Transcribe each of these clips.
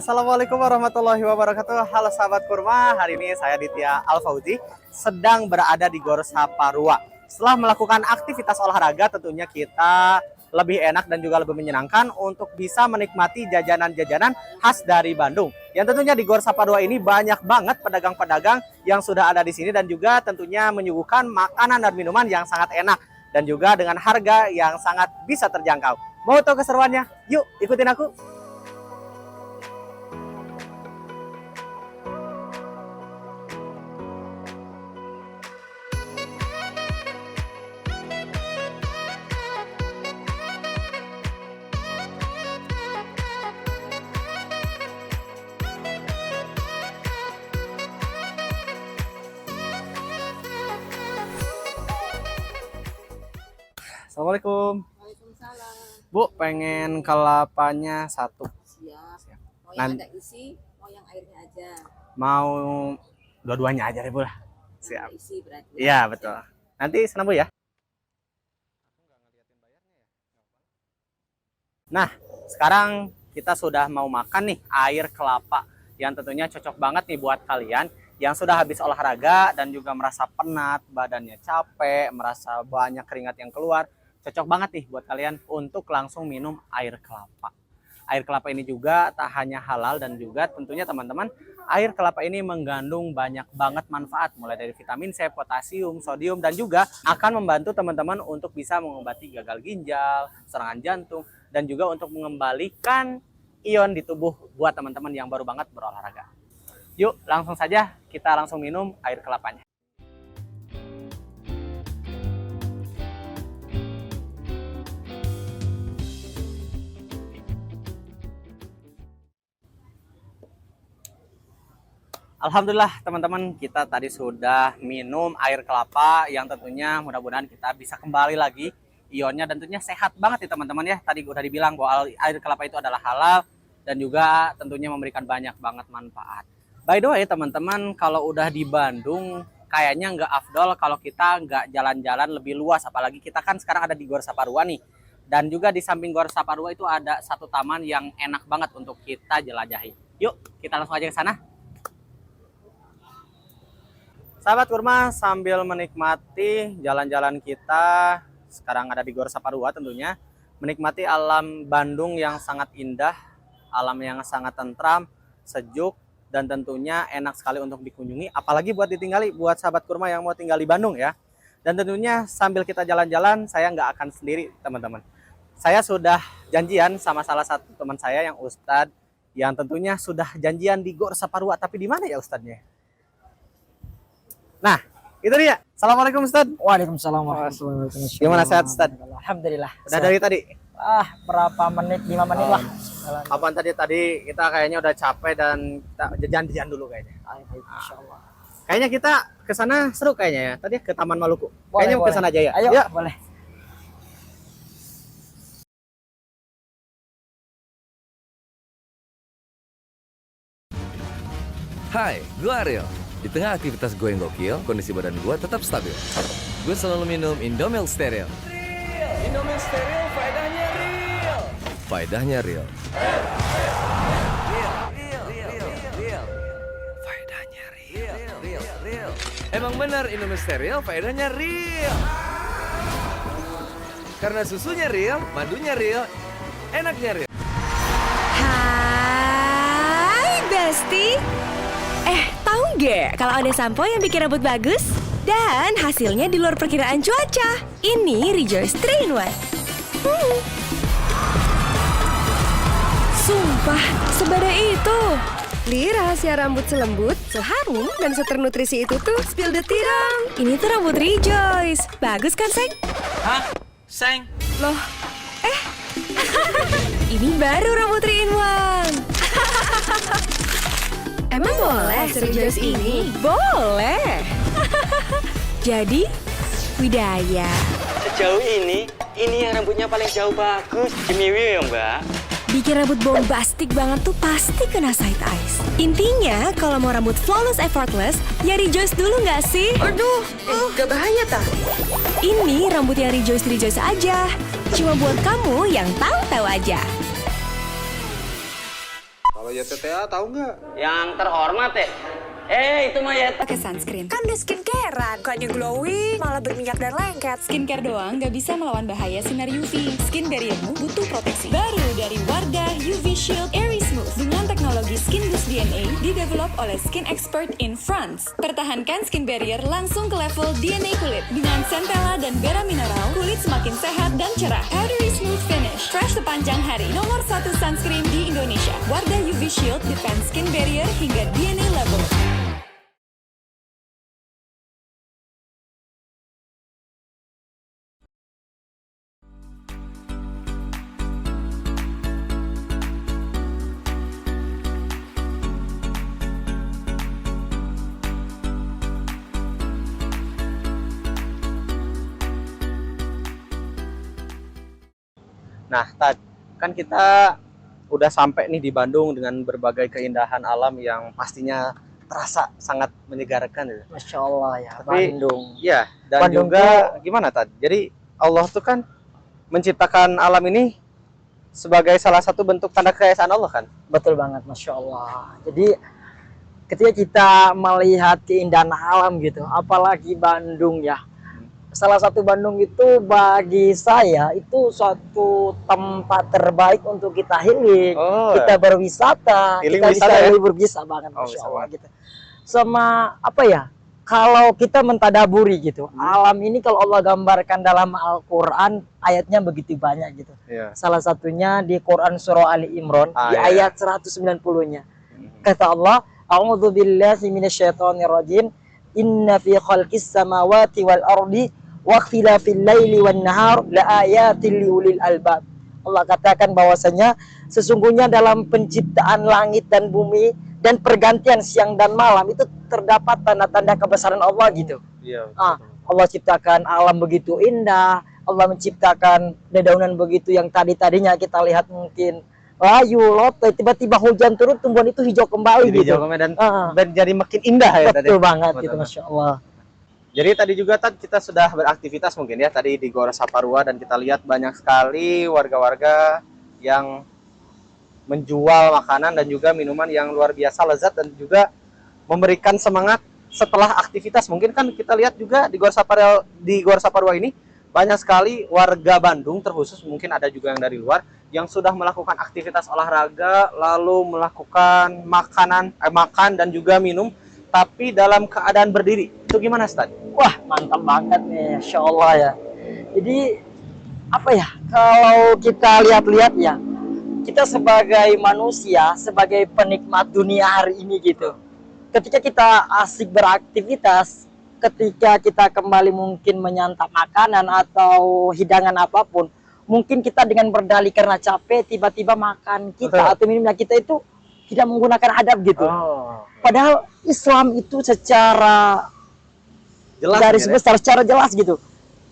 Assalamualaikum warahmatullahi wabarakatuh. Halo sahabat kurma, hari ini saya Ditya Alfauzi sedang berada di Gor Saparua. Setelah melakukan aktivitas olahraga, tentunya kita lebih enak dan juga lebih menyenangkan untuk bisa menikmati jajanan-jajanan khas dari Bandung. Yang tentunya di Gor Saparua ini banyak banget pedagang-pedagang yang sudah ada di sini dan juga tentunya menyuguhkan makanan dan minuman yang sangat enak dan juga dengan harga yang sangat bisa terjangkau. Mau tahu keseruannya? Yuk ikutin aku. Assalamualaikum. Waalaikumsalam. Bu, pengen kelapanya satu. Siap. Mau yang Nanti ada isi, mau yang airnya aja. mau dua-duanya aja deh, Bu lah. Yang Siap. ada isi berarti. Iya, betul. Nanti senang Bu ya. Nah, sekarang kita sudah mau makan nih air kelapa yang tentunya cocok banget nih buat kalian yang sudah habis olahraga dan juga merasa penat, badannya capek, merasa banyak keringat yang keluar. Cocok banget nih buat kalian untuk langsung minum air kelapa. Air kelapa ini juga tak hanya halal dan juga tentunya teman-teman, air kelapa ini mengandung banyak banget manfaat mulai dari vitamin C, potasium, sodium dan juga akan membantu teman-teman untuk bisa mengobati gagal ginjal, serangan jantung dan juga untuk mengembalikan ion di tubuh buat teman-teman yang baru banget berolahraga. Yuk, langsung saja kita langsung minum air kelapanya. Alhamdulillah teman-teman, kita tadi sudah minum air kelapa yang tentunya mudah-mudahan kita bisa kembali lagi ionnya dan tentunya sehat banget nih teman-teman ya. Tadi udah dibilang bahwa air kelapa itu adalah halal dan juga tentunya memberikan banyak banget manfaat. By the way teman-teman, kalau udah di Bandung kayaknya nggak afdol kalau kita nggak jalan-jalan lebih luas, apalagi kita kan sekarang ada di Gor Saparua nih. Dan juga di samping Gor Saparua itu ada satu taman yang enak banget untuk kita jelajahi. Yuk kita langsung aja ke sana. Sahabat kurma, sambil menikmati jalan-jalan kita sekarang ada di Gor Saparua tentunya, menikmati alam Bandung yang sangat indah, alam yang sangat tentram, sejuk, dan tentunya enak sekali untuk dikunjungi, apalagi buat ditinggali, buat sahabat kurma yang mau tinggal di Bandung ya. Dan tentunya sambil kita jalan-jalan, saya nggak akan sendiri teman-teman. Saya sudah janjian sama salah satu teman saya yang Ustadz, yang tentunya sudah janjian di Gor Saparua, tapi di mana ya Ustadznya? Nah, itu dia. Assalamualaikum Ustaz. Waalaikumsalam warahmatullahi wabarakatuh. Gimana sehat Ustaz? Alhamdulillah. Udah dari tadi? Berapa menit? 5 menit lah. Apaan tadi kita kayaknya udah capek dan kita jajan dulu kayaknya. Baik, insyaallah. Kayaknya kita ke sana seru kayaknya ya. Tadi ke Taman Maluku. Kayaknya mau ke sana aja ya. Ayo, ya. boleh. Hai, gue Ariel. Di tengah aktivitas gue yang gokil, kondisi badan gue tetap stabil. Gue selalu minum Indomil Steril. Real! Indomil Steril, faedahnya real! Faedahnya real. Real. Faedahnya real. Emang benar Indomil Steril, faedahnya real. Karena susunya real, madunya real, enaknya real. Hai Besti. Tahu nggak kalau ada sampo yang bikin rambut bagus? Dan hasilnya di luar perkiraan cuaca. Ini Rejoice 3-in-1. Sumpah, sebadai itu. Li, rahasia rambut selembut, seharum, dan seternutrisi itu tuh spill the tea dong. Ini tuh rambut Rejoice. Bagus kan, Seng? Hah? Seng? Loh, ini baru rambut 3-in-1. Emang boleh Rejoice ini? Boleh. Jadi, Widaya. Sejauh ini yang rambutnya paling jauh bagus. Demi ya Mbak. Bikin rambut bombastik banget tuh pasti kena side eyes. Intinya, kalau mau rambut flawless effortless, ya Rejoice dulu nggak sih? Aduh, gak bahaya tak? Ini rambut yang Rejoice aja. Cuma buat kamu yang tahu-tahu aja. Kalau ya TTA tahu nggak? Yang terhormat ya. Itu mah ya. Pakai sunscreen. Kan udah skincarean, bukannya glowing, malah berminyak dan lengket. Skincare doang nggak bisa melawan bahaya sinar UV. Skin barriermu butuh proteksi. Baru dari Wardah UV Shield Airy Smooth dengan teknologi Skin Boost DNA didevelop oleh skin expert in France. Pertahankan skin barrier langsung ke level DNA kulit. Dengan centella dan bera mineral, kulit semakin sehat dan cerah. Powdery smooth finish, fresh sepanjang hari. Nomor 1 sunscreen di Indonesia. Wardah UV Shield defense skin barrier hingga DNA level. Nah, kan kita udah sampai nih di Bandung dengan berbagai keindahan alam yang pastinya terasa sangat menyegarkan gitu. Masya Allah ya, Tapi, Bandung. Iya, dan Bandung juga gimana Tad? Jadi Allah tuh kan menciptakan alam ini sebagai salah satu bentuk tanda kekayaan Allah kan? Betul banget, Masya Allah. Jadi ketika kita melihat keindahan alam gitu, apalagi Bandung ya. Salah satu Bandung itu bagi saya itu suatu tempat terbaik untuk kita healing, kita berwisata, Healing kita wisata bisa ya? libur bisa banget, Oh, Masya bisa Allah banget. gitu. Sama apa ya? Kalau kita mentadaburi gitu, alam ini kalau Allah gambarkan dalam Al-Quran, ayatnya begitu banyak gitu. Iya. Salah satunya di Quran Surah Ali Imran, di iya. ayat 190-nya. Kata Allah, A'udzu billahi minasyaitonir rajim. Inna fi khalqis samawati wal ardi wa ikhtilafil laili wan nahar la ayatil liulil albab. Allah katakan bahwasanya sesungguhnya dalam penciptaan langit dan bumi dan pergantian siang dan malam itu terdapat tanda-tanda kebesaran Allah gitu. Iya. Allah ciptakan alam begitu indah, Allah menciptakan dedaunan begitu yang tadinya kita lihat mungkin layu, lote, tiba-tiba hujan turun, tumbuhan itu hijau kembali Jadi gitu. dan jadi makin indah ya tadi. Betul banget Betul. gitu, Masya Allah. Jadi tadi juga kita sudah beraktivitas mungkin ya tadi di Gor Saparua dan kita lihat banyak sekali warga-warga yang menjual makanan dan juga minuman yang luar biasa lezat dan juga memberikan semangat setelah aktivitas. Mungkin kan kita lihat juga di Gor Saparua ini banyak sekali warga Bandung terkhusus, mungkin ada juga yang dari luar yang sudah melakukan aktivitas olahraga lalu melakukan makan dan juga minum tapi dalam keadaan berdiri. Itu gimana, Stan? Wah, mantap banget nih, Masya Allah ya. Jadi apa ya, kalau kita lihat-lihat ya, kita sebagai manusia, sebagai penikmat dunia hari ini gitu, ketika kita asik beraktivitas, ketika kita kembali mungkin menyantap makanan atau hidangan apapun, mungkin kita dengan berdalih karena capek, tiba-tiba makan kita atau minumnya kita itu tidak menggunakan adab gitu. Padahal Islam itu secara Jelas garis ya? besar, secara jelas gitu,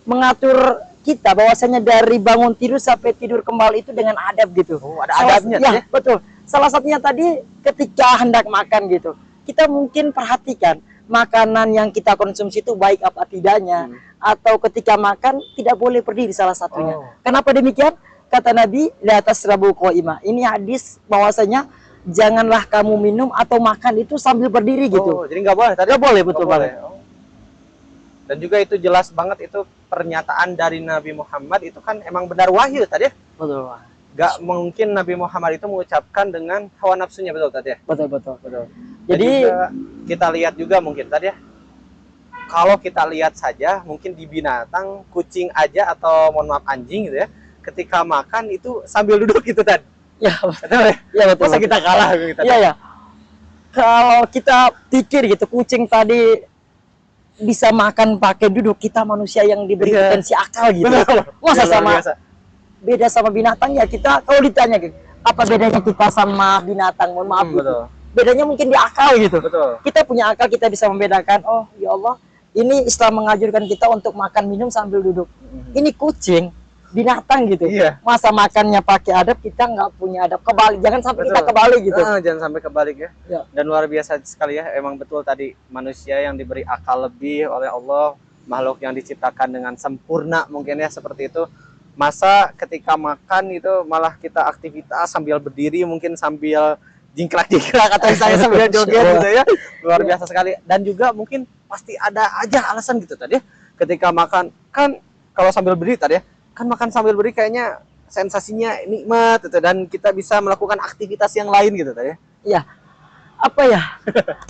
mengatur kita bahwasanya dari bangun tidur sampai tidur kembali itu dengan adab gitu. Ada adabnya ya, betul. Salah satunya tadi ketika hendak makan gitu, kita mungkin perhatikan makanan yang kita konsumsi itu baik apa tidaknya, atau ketika makan tidak boleh berdiri salah satunya. Kenapa demikian? Kata Nabi, la tasrabu qaima. Ini hadis bahwasanya janganlah kamu minum atau makan itu sambil berdiri gitu. Jadi nggak boleh tadi? Nggak boleh, betul banget. Dan juga itu jelas banget, itu pernyataan dari Nabi Muhammad itu kan emang benar wahyu tadi ya? Betul. Gak mungkin Nabi Muhammad itu mengucapkan dengan hawa nafsunya, betul tadi ya? Betul. Jadi kita lihat juga mungkin tadi ya, kalau kita lihat saja mungkin di binatang, kucing aja atau mohon maaf anjing gitu ya, ketika makan itu sambil duduk gitu tadi. Ya, betul ya? Ya betul. Masa kita kalah gitu? Iya. Kalau kita pikir gitu, kucing tadi bisa makan pakai duduk, kita manusia yang diberi potensi akal gitu. Masa sama beda sama binatang ya, kita kalau ditanya gitu, apa bedanya kita sama binatang? Mohon maaf gitu. Bedanya mungkin di akal gitu. Kita punya akal, kita bisa membedakan, oh ya Allah, ini Islam mengajarkan kita untuk makan minum sambil duduk. Ini kucing, binatang gitu. Masa makannya pakai adab, kita nggak punya adab. Kebalik, jangan sampai kita kebalik gitu. Jangan sampai kebalik ya. Dan luar biasa sekali ya, emang betul tadi manusia yang diberi akal lebih oleh Allah, makhluk yang diciptakan dengan sempurna mungkin ya, seperti itu. Masa ketika makan itu malah kita aktivitas sambil berdiri, mungkin sambil jingkrak-jingkrak atau misalnya sambil joget gitu ya. Luar biasa sekali. Dan juga mungkin pasti ada aja alasan gitu tadi ya. Ketika makan kan kalau sambil berdiri tadi ya, kan makan sambil berdiri kayaknya sensasinya nikmat gitu dan kita bisa melakukan aktivitas yang lain gitu tadi ya. Iya. Apa ya?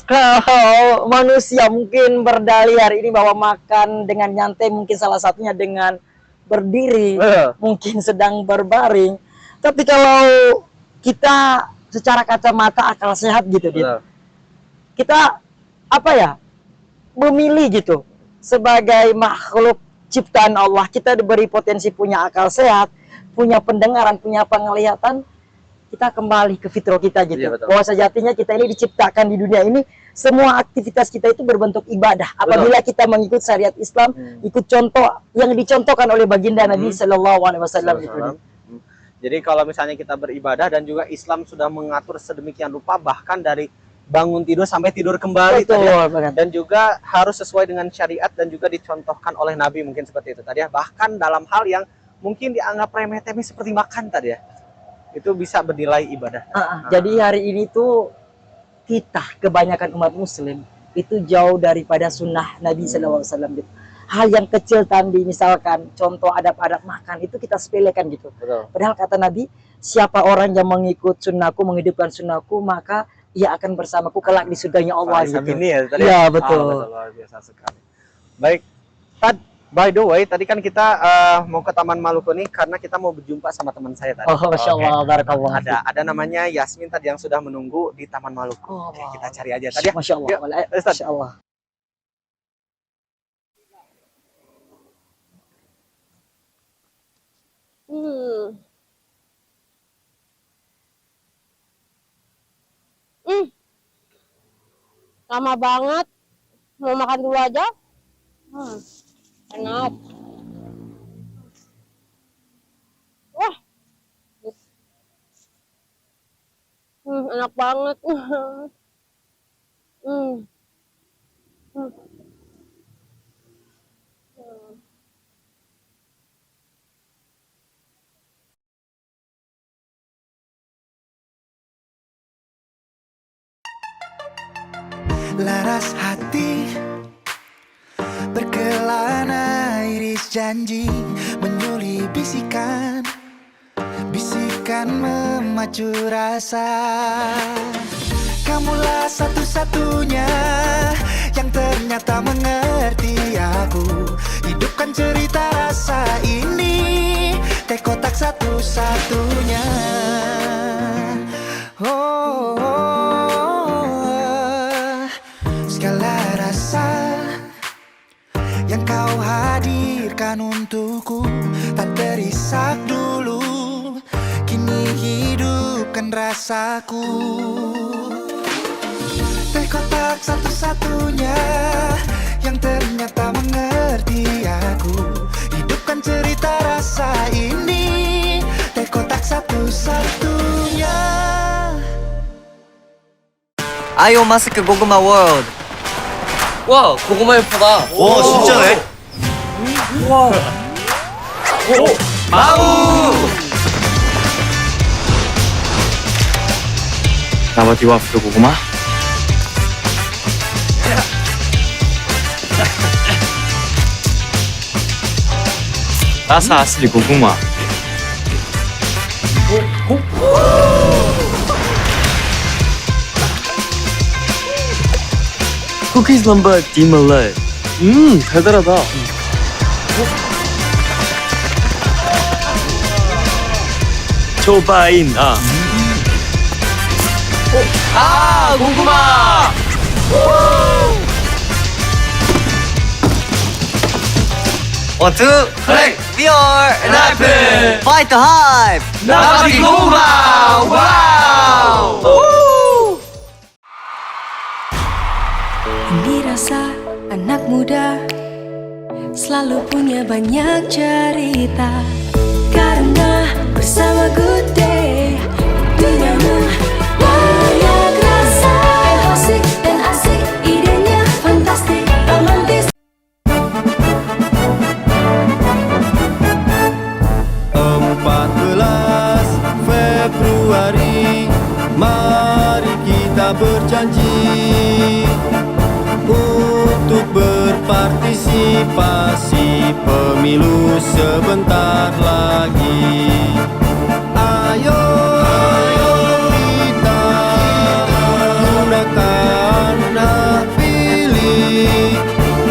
Kalau manusia mungkin berdalih hari ini bahwa makan dengan nyantai, mungkin salah satunya dengan berdiri, mungkin sedang berbaring. Tapi kalau kita secara kacamata akal sehat gitu, kita apa ya? Memilih gitu. Sebagai makhluk ciptaan Allah, kita diberi potensi punya akal sehat, punya pendengaran, punya penglihatan, kita kembali ke fitrah kita gitu. Iya, betul. Bahwa sejatinya kita ini diciptakan di dunia ini, semua aktivitas kita itu berbentuk ibadah. Apabila kita mengikut syariat Islam, ikut contoh yang dicontohkan oleh baginda Nabi Sallallahu Alaihi Wasallam itu. Jadi kalau misalnya kita beribadah dan juga Islam sudah mengatur sedemikian rupa bahkan dari bangun tidur sampai tidur kembali tadi ya. Dan juga harus sesuai dengan syariat dan juga dicontohkan oleh Nabi mungkin seperti itu tadi ya. Bahkan dalam hal yang mungkin dianggap remeh-temeh seperti makan tadi ya. Itu bisa bernilai ibadah. Jadi hari ini tuh kita kebanyakan umat muslim itu jauh daripada sunnah Nabi SAW gitu. Hal yang kecil tadi misalkan contoh adab-adab makan itu kita sepelekan gitu. Betul. Padahal kata Nabi, siapa orang yang mengikut sunnahku, menghidupkan sunnahku, maka ia akan bersamaku kelak di surganya Allah gitu. Ini ya tadi. Ya, betul. Betul, luar biasa sekali. Baik. By the way, tadi kan kita mau ke Taman Maluku nih karena kita mau berjumpa sama teman saya tadi. Oh, Masya Allah, barakallah. Ada namanya Yasmin tadi yang sudah menunggu di Taman Maluku. Oh, Oke, kita cari aja tadi ya. Masya Allah. Yuk, Ustaz. Masya Allah. Lama banget. Mau makan dulu aja. Enak. Wah. Enak banget. Laras hati berkelana iris janji menyuli bisikan memacu rasa. Kamulah satu-satunya yang ternyata mengerti aku. Hidupkan cerita rasa ini, teh kotak satu-satunya. Segala rasa yang kau hadirkan untukku tak terisak dulu, kini hidupkan rasaku. Teh kotak satu-satunya yang ternyata mengerti aku. Hidupkan cerita rasa ini, teh kotak satu-satunya. 아유 마스크 고구마 월드. 와, 고구마 예쁘다. 오 진짜네. 와. Nama di wafdu 고구마. Rasa asli 고구마. 쿠키즈 넘버 디멀레. 달달하다. 초바인. 고구마. 원투 클릭. We are 나이프. Fight the hype. 나바티 고구마. 와우. Dirasa anak muda selalu punya banyak cerita, karena bersama Good Day duniamu banyak rasa. Asik dan asik, idenya fantastik, romantis. 14 Februari, mari antisipasi pemilu sebentar lagi. Ayo kita gunakan hak pilih.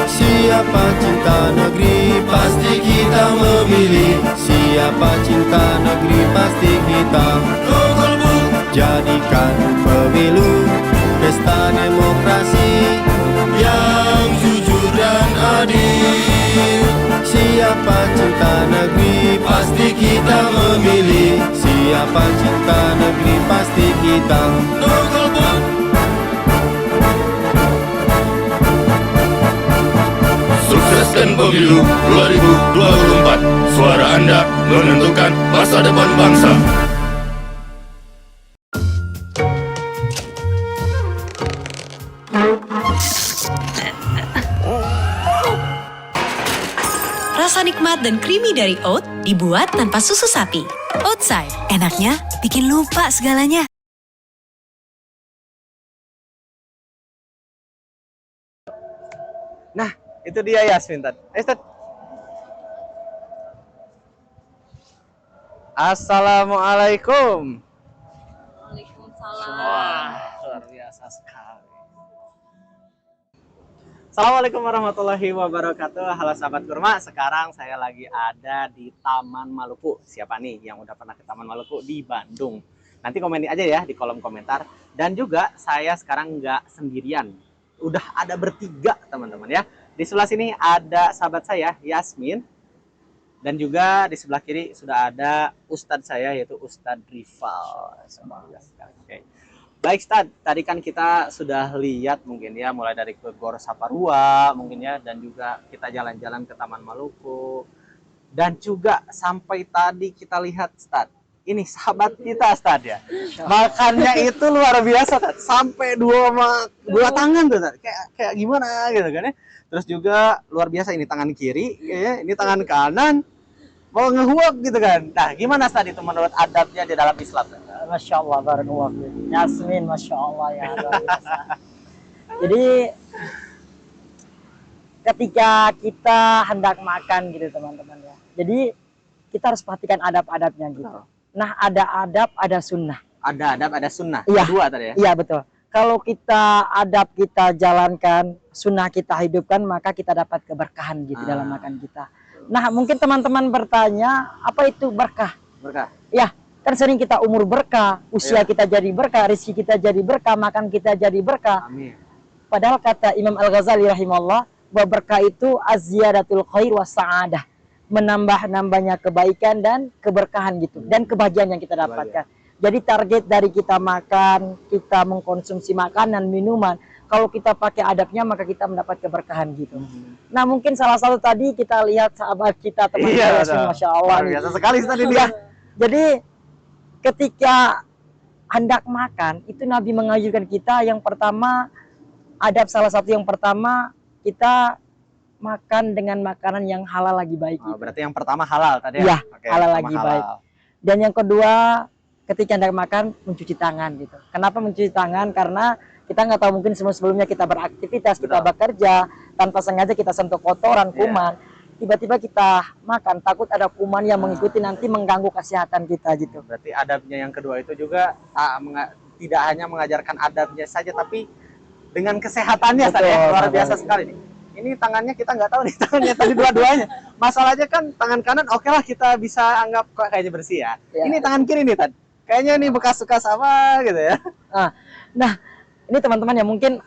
Siapa cinta negeri pasti kita memilih. Siapa cinta negeri pasti kita jadikan pemilu pesta demokrasi yang jujur dan adil. Siapa cinta negeri pasti kita memilih. Siapa cinta negeri pasti kita sukseskan pemilu 2024. Suara Anda menentukan masa depan bangsa. Rasa nikmat dan creamy dari oat dibuat tanpa susu sapi. Oatside, enaknya bikin lupa segalanya. Nah, itu dia Yasmin tadi. Tad. Assalamualaikum. Waalaikumsalam. Wah, luar biasa sekali. Assalamualaikum warahmatullahi wabarakatuh. Halo sahabat kurma, sekarang saya lagi ada di Taman Maluku. Siapa nih yang udah pernah ke Taman Maluku di Bandung? Nanti komenin aja ya di kolom komentar. Dan juga saya sekarang nggak sendirian. Udah ada bertiga teman-teman ya. Di sebelah sini ada sahabat saya Yasmin. Dan juga di sebelah kiri sudah ada Ustadz saya yaitu Ustadz Rival. Oke. Baik Ustadz, tadi kan kita sudah lihat mungkin ya mulai dari ke Gor Saparua mungkin ya, dan juga kita jalan-jalan ke Taman Maluku. Dan juga sampai tadi kita lihat Ustadz, ini sahabat kita Ustadz ya. Makannya itu luar biasa Ustadz, sampai dua tangan tuh Ustadz. Kayak gimana gitu kan ya. Terus juga luar biasa ini tangan kiri, ya, ini tangan kanan mau ngehuap gitu kan. Nah, gimana tadi itu menurut adabnya di dalam Islam? Masya Allah, barakallahu fiik. Yasmin, Masya Allah ya. Luar biasa. Jadi ketika kita hendak makan gitu teman-teman ya. Jadi kita harus perhatikan adab-adabnya gitu. Nah, ada adab, ada sunnah. Ada adab, ada sunnah. Iya. Dua tadi ya. Iya betul. Kalau kita adab kita jalankan, sunnah kita hidupkan, maka kita dapat keberkahan gitu dalam makan kita. Nah, mungkin teman-teman bertanya, apa itu berkah? Berkah. Ya, kan sering kita umur berkah, usia kita jadi berkah, rezeki kita jadi berkah, makan kita jadi berkah. Amin. Padahal kata Imam Al-Ghazali rahimahullah, bahwa berkah itu az-ziyadatul khair wa sa'adah. Menambah-nambahnya kebaikan dan keberkahan gitu. Dan kebahagiaan yang kita dapatkan. Jadi target dari kita makan, kita mengkonsumsi makanan, minuman, kalau kita pakai adabnya maka kita mendapat keberkahan gitu. Nah mungkin salah satu tadi kita lihat sahabat kita teman Iya, kita, Masya Allah. biasa sekali tadi dia. Jadi ketika hendak makan itu Nabi mengajarkan kita yang pertama, adab salah satu yang pertama kita makan dengan makanan yang halal lagi baik. Oh, gitu. berarti yang pertama halal tadi Ya, ya? Oke, halal pertama lagi baik. Dan yang kedua ketika hendak makan mencuci tangan gitu. Kenapa mencuci tangan? Karena kita nggak tahu mungkin sebelumnya kita beraktivitas, kita bekerja, tanpa sengaja kita sentuh kotoran, kuman. Tiba-tiba kita makan, takut ada kuman yang mengikuti nanti mengganggu kesehatan kita gitu. Berarti adabnya yang kedua itu juga tidak hanya mengajarkan adabnya saja, tapi dengan kesehatannya tadi ya. Luar biasa sekali nih. Ini tangannya kita nggak tahu nih tangannya tadi dua-duanya. Masalahnya kan tangan kanan oke lah kita bisa anggap kok kayaknya bersih ya. Ini tangan kiri nih tadi. Kayaknya nih bekas-bekas apa gitu ya. Nah, ini teman-teman ya mungkin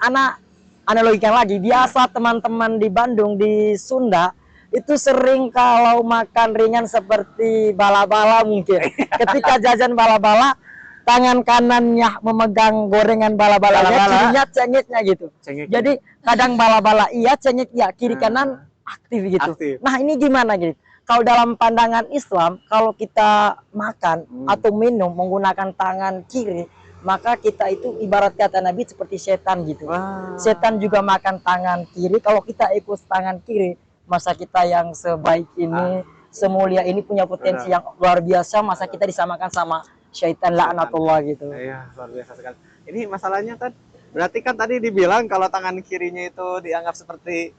analogikan lagi. Biasa teman-teman di Bandung, di Sunda, itu sering kalau makan ringan seperti bala-bala mungkin. Ketika jajan bala-bala, tangan kanannya memegang gorengan bala-balanya, kirinya cengeknya gitu. Jadi kadang bala-bala iya, cengek iya, kiri kanan aktif gitu. Nah ini gimana gitu? Kalau dalam pandangan Islam, kalau kita makan atau minum menggunakan tangan kiri, maka kita itu ibarat kata Nabi seperti setan gitu. Setan juga makan tangan kiri. Kalau kita ikut tangan kiri, masa kita yang sebaik ini, semulia ini punya potensi yang luar biasa, masa kita disamakan sama syaitan laknatullah gitu. Iya, luar biasa sekali. Ini masalahnya kan, berarti kan tadi dibilang kalau tangan kirinya itu dianggap seperti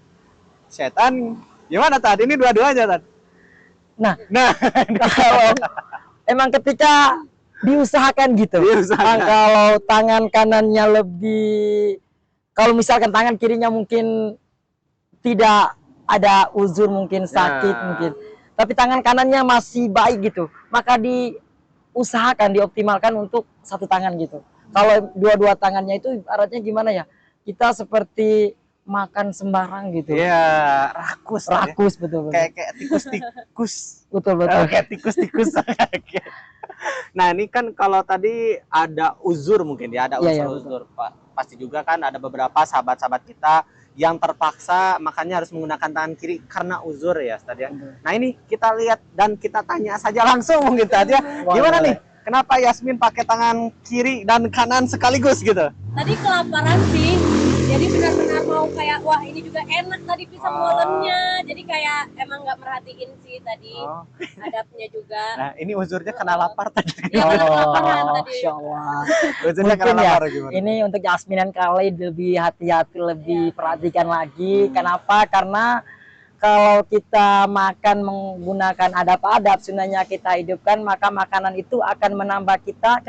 setan, Gimana tadi? Ini dua-duanya tadi. Nah, Nah, kalau emang ketika diusahakan gitu. Diusahakan. Kalau tangan kanannya lebih, kalau misalkan tangan kirinya mungkin tidak ada uzur, mungkin sakit Ya. mungkin, tapi tangan kanannya masih baik gitu, maka diusahakan dioptimalkan untuk satu tangan gitu. Kalau dua-dua tangannya itu ibaratnya gimana ya? Kita seperti makan sembarang gitu. Iya, rakus. tadi. Rakus betul betul. Kayak tikus-tikus. Betul betul. Kayak tikus-tikus. Nah, ini kan kalau tadi ada uzur mungkin ya, ada Iya, iya, uzur-uzur. Pasti juga kan ada beberapa sahabat-sahabat kita yang terpaksa makanya harus menggunakan tangan kiri karena uzur ya, Ustaz ya. Nah, ini kita lihat dan kita tanya saja langsung mungkin Ustaz ya. Gimana nih? Kenapa Yasmin pakai tangan kiri dan kanan sekaligus gitu? Tadi kelaparan sih. Jadi benar-benar mau kayak wah ini juga enak tadi pisang molennya. Jadi kayak emang nggak merhatiin sih tadi adabnya juga. Nah, ini uzurnya kena lapar tadi. Iya, karena kelaparan tadi. Masya Allah. Uzurnya Mungkin kena ya, lapar gimana? ini untuk Yasmin dan Kali lebih hati-hati, lebih perhatikan lagi. Kenapa? Karena kalau kita makan menggunakan adab-adab sunnahnya kita hidupkan, maka makanan itu akan menambah kita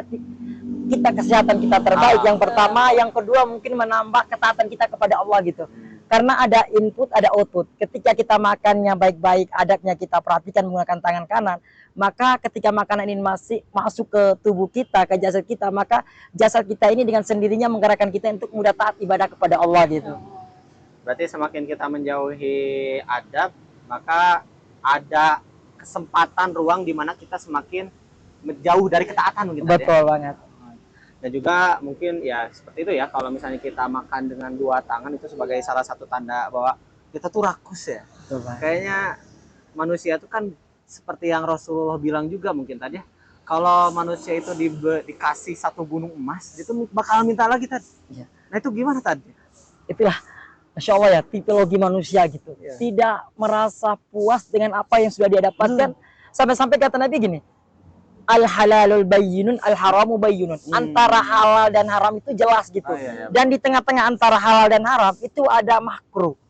kesehatan kita terbaik. Yang pertama, yang kedua mungkin menambah ketaatan kita kepada Allah gitu. Karena ada input, ada output. Ketika kita makannya baik-baik, adabnya kita perhatikan menggunakan tangan kanan, maka ketika makanan ini masih masuk ke tubuh kita, ke jasad kita, maka jasad kita ini dengan sendirinya menggerakkan kita untuk mudah taat ibadah kepada Allah gitu. Berarti semakin kita menjauhi adab, maka ada kesempatan ruang di mana kita semakin menjauh dari ketaatan mungkin. Betul banget. Dan juga mungkin ya seperti itu ya, kalau misalnya kita makan dengan dua tangan itu sebagai salah satu tanda bahwa kita tuh rakus ya. Betul banget. Kayaknya manusia itu kan seperti yang Rasulullah bilang juga mungkin tadi ya, kalau manusia itu dikasih satu gunung emas, itu bakal minta lagi tadi. Iya. Nah itu gimana tadi? Itulah Masya Allah ya, tipologi manusia gitu. Iya. Tidak merasa puas dengan apa yang sudah dia dapatkan. Sampai-sampai kata Nabi gini, al halalul bayyinun, al haramu bayyinun. Antara halal dan haram itu jelas gitu. Iya. Dan di tengah-tengah antara halal dan haram itu ada makruh.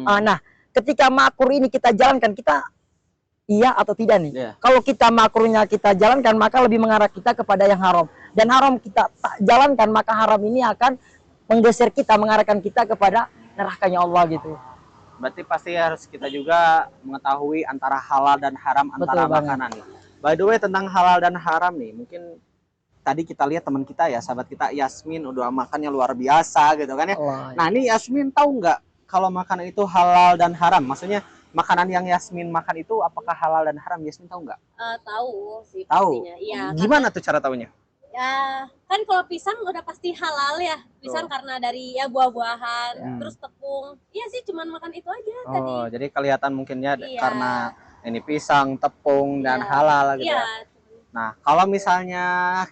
Nah, ketika makruh ini kita jalankan, kita iya atau tidak nih? Iya. Kalau kita makruhnya kita jalankan, maka lebih mengarah kita kepada yang haram. Dan haram kita tak jalankan, maka haram ini akan menggeser kita, mengarahkan kita kepada nerakanya Allah gitu. Berarti pasti harus kita juga mengetahui antara halal dan haram antara Betul banget. makanan nih. By the way, tentang halal dan haram nih, mungkin tadi kita lihat teman kita ya, sahabat kita Yasmin udah makannya luar biasa gitu kan ya. Allah. Nah ini Yasmin tahu nggak kalau makanan itu halal dan haram? Maksudnya makanan yang Yasmin makan itu apakah halal dan haram? Yasmin tahu nggak? Tahu sih Tahu. pastinya. Iya. Gimana tuh cara tahunya? Ya kan kalau pisang udah pasti halal ya. Pisang karena dari ya buah-buahan, terus tepung. Iya sih cuman makan itu aja tadi. Oh, jadi kelihatan mungkinnya Iya. karena ini pisang, tepung dan Iya. halal gitu. Iya. Ya. Nah, kalau misalnya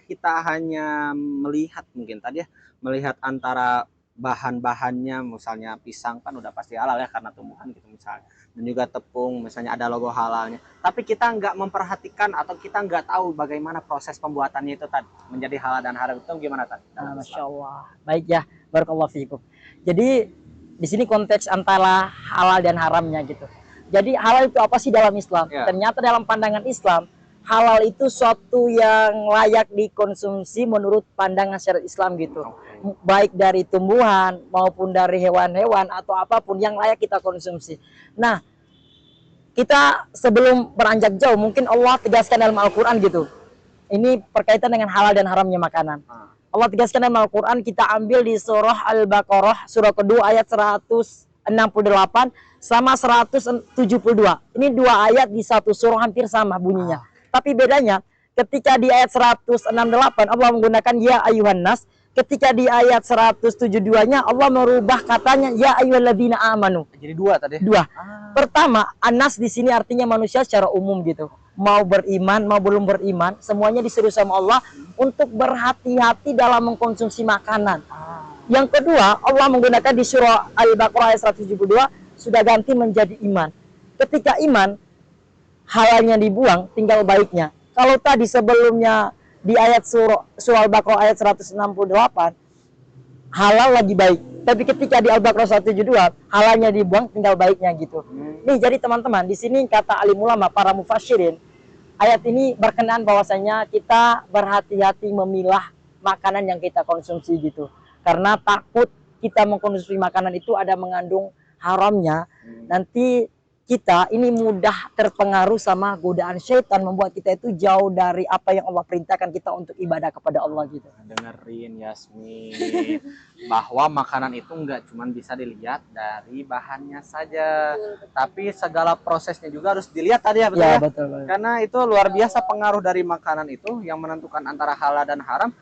kita hanya melihat mungkin tadi ya, melihat antara bahan-bahannya, misalnya pisang kan udah pasti halal ya karena tumbuhan gitu misalnya, dan juga tepung misalnya ada logo halalnya, tapi kita nggak memperhatikan atau kita nggak tahu bagaimana proses pembuatannya itu tadi menjadi halal dan haram itu gimana tadi? Nah, Masya Allah. Baik ya, barakallahu fiikum. Jadi di sini konteks antara halal dan haramnya gitu. Jadi halal itu apa sih dalam Islam? Ya. Ternyata dalam pandangan Islam, halal itu suatu yang layak dikonsumsi menurut pandangan syariat Islam gitu. Baik dari tumbuhan maupun dari hewan-hewan atau apapun yang layak kita konsumsi. Nah, kita sebelum beranjak jauh, mungkin Allah tegaskan dalam Al-Quran gitu. Ini berkaitan dengan halal dan haramnya makanan. Allah tegaskan dalam Al-Quran, kita ambil di surah Al-Baqarah, surah kedua ayat 168 sama 172. Ini dua ayat di satu surah hampir sama bunyinya. Tapi bedanya, ketika di ayat 168 Allah menggunakan ya ayuhan nas. Ketika di ayat 172-nya Allah merubah katanya ya ayyuhalladzina amanu. Jadi dua tadi. Dua. Pertama, anas di sini artinya manusia secara umum gitu. Mau beriman, mau belum beriman, semuanya disuruh sama Allah untuk berhati-hati dalam mengkonsumsi makanan. Yang kedua, Allah menggunakan di surah Al-Baqarah ayat 172 sudah ganti menjadi iman. Ketika iman, halalnya dibuang, tinggal baiknya. Kalau tadi sebelumnya di ayat surah Al-Baqarah ayat 168 halal lagi baik. Tapi ketika di Al-Baqarah 172 halalnya dibuang, tinggal baiknya gitu. Nih jadi teman-teman, di sini kata alim ulama, para mufassirin, ayat ini berkenaan bahwasanya kita berhati-hati memilah makanan yang kita konsumsi gitu. Karena takut kita mengkonsumsi makanan itu ada mengandung haramnya. Nanti kita ini mudah terpengaruh sama godaan syaitan, membuat kita itu jauh dari apa yang Allah perintahkan kita untuk ibadah kepada Allah gitu. Dengerin Yasmin, bahwa makanan itu nggak cuma bisa dilihat dari bahannya saja, tapi segala prosesnya juga harus dilihat tadi ya, betul Ya, ya? betul, betul. Karena itu luar biasa pengaruh dari makanan itu yang menentukan antara halal dan haram.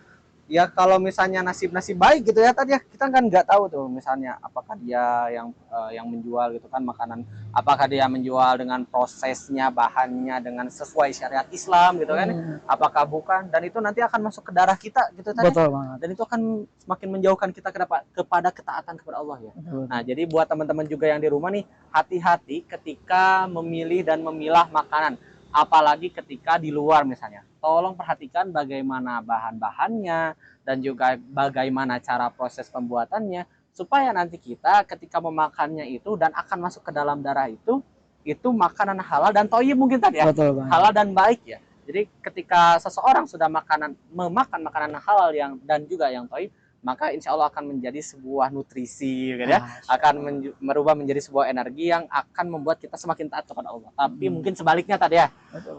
Ya kalau misalnya nasib-nasib baik gitu ya tadi ya, kita kan nggak tahu tuh misalnya apakah dia yang menjual gitu kan makanan, apakah dia menjual dengan prosesnya, bahannya dengan sesuai syariat Islam gitu kan, apakah bukan, dan itu nanti akan masuk ke darah kita gitu tadi. Betul banget. Dan itu akan semakin menjauhkan kita kepada ketaatan kepada Allah ya. Betul. Nah jadi buat teman-teman juga yang di rumah nih, hati-hati ketika memilih dan memilah makanan, apalagi ketika di luar misalnya. Tolong perhatikan bagaimana bahan-bahannya dan juga bagaimana cara proses pembuatannya, supaya nanti kita ketika memakannya itu dan akan masuk ke dalam darah itu makanan halal dan thayyib mungkin tadi ya. Betul banget. Halal dan baik ya. Jadi ketika seseorang sudah memakan makanan halal dan juga yang thayyib, maka insya Allah akan menjadi sebuah nutrisi gitu ya, akan merubah menjadi sebuah energi yang akan membuat kita semakin taat kepada Allah. Tapi mungkin sebaliknya tadi ya,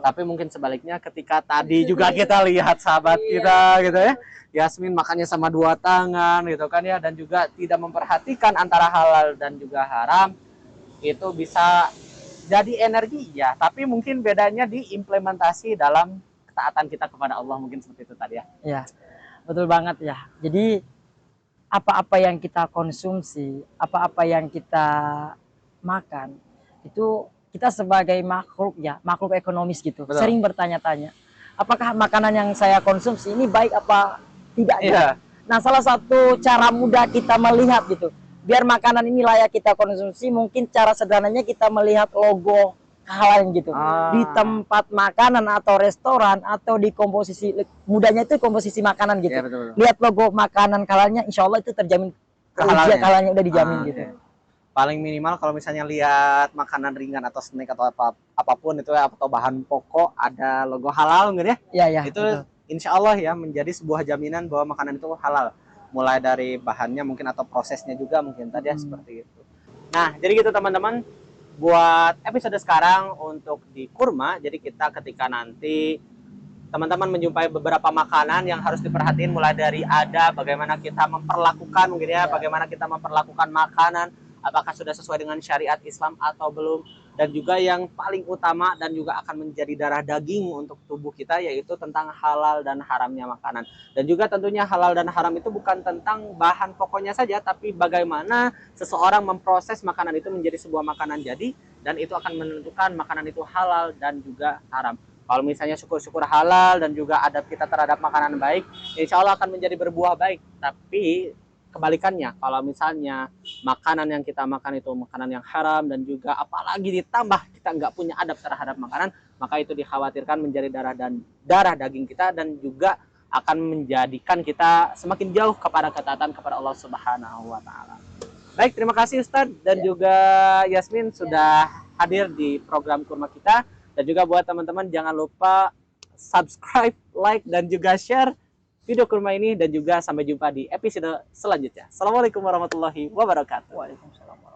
tapi mungkin sebaliknya ketika tadi juga kita lihat sahabat kita gitu ya, Yasmin makannya sama dua tangan gitu kan ya, dan juga tidak memperhatikan antara halal dan juga haram, itu bisa jadi energi ya, tapi mungkin bedanya di implementasi dalam ketaatan kita kepada Allah, mungkin seperti itu tadi ya. Ya, betul banget ya. Jadi apa-apa yang kita konsumsi, apa-apa yang kita makan, itu kita sebagai makhluk ya, makhluk ekonomis gitu. Betul. Sering bertanya-tanya, apakah makanan yang saya konsumsi ini baik apa tidak? Iya. Nah, salah satu cara mudah kita melihat gitu, biar makanan ini layak kita konsumsi, mungkin cara sederhananya kita melihat logo halalan gitu di tempat makanan atau restoran atau di komposisi mudahnya itu komposisi makanan gitu. Iya, betul. Lihat logo makanan halalnya, insya Allah itu terjamin Kehalalnya. halalnya udah dijamin gitu. Iya. Paling minimal kalau misalnya lihat makanan ringan atau snack atau apapun itu ya, atau bahan pokok ada logo halal gitu ya. Iya, iya. Itu betul. insya Allah ya menjadi sebuah jaminan bahwa makanan itu halal. Mulai dari bahannya mungkin atau prosesnya juga mungkin tadi ya seperti itu. Nah, jadi gitu teman-teman, buat episode sekarang untuk di kurma, jadi kita ketika nanti teman-teman menjumpai beberapa makanan yang harus diperhatiin, mulai dari bagaimana kita memperlakukan mungkin ya, bagaimana kita memperlakukan makanan, apakah sudah sesuai dengan syariat Islam atau belum, dan juga yang paling utama dan juga akan menjadi darah daging untuk tubuh kita, yaitu tentang halal dan haramnya makanan. Dan juga tentunya halal dan haram itu bukan tentang bahan pokoknya saja, tapi bagaimana seseorang memproses makanan itu menjadi sebuah makanan jadi, dan itu akan menentukan makanan itu halal dan juga haram. Kalau misalnya syukur-syukur halal dan juga adab kita terhadap makanan baik, insya Allah akan menjadi berbuah baik. Tapi kebalikannya, kalau misalnya makanan yang kita makan itu makanan yang haram dan juga apalagi ditambah kita nggak punya adab terhadap makanan, maka itu dikhawatirkan menjadi darah daging kita dan juga akan menjadikan kita semakin jauh kepada ketaatan kepada Allah Subhanahu wa taala. Baik, terima kasih Ustadz dan juga Yasmin sudah hadir di program Kurma kita, dan juga buat teman-teman jangan lupa subscribe, like dan juga share video kurma ini, dan juga sampai jumpa di episode selanjutnya. Assalamualaikum warahmatullahi wabarakatuh. Waalaikumsalam.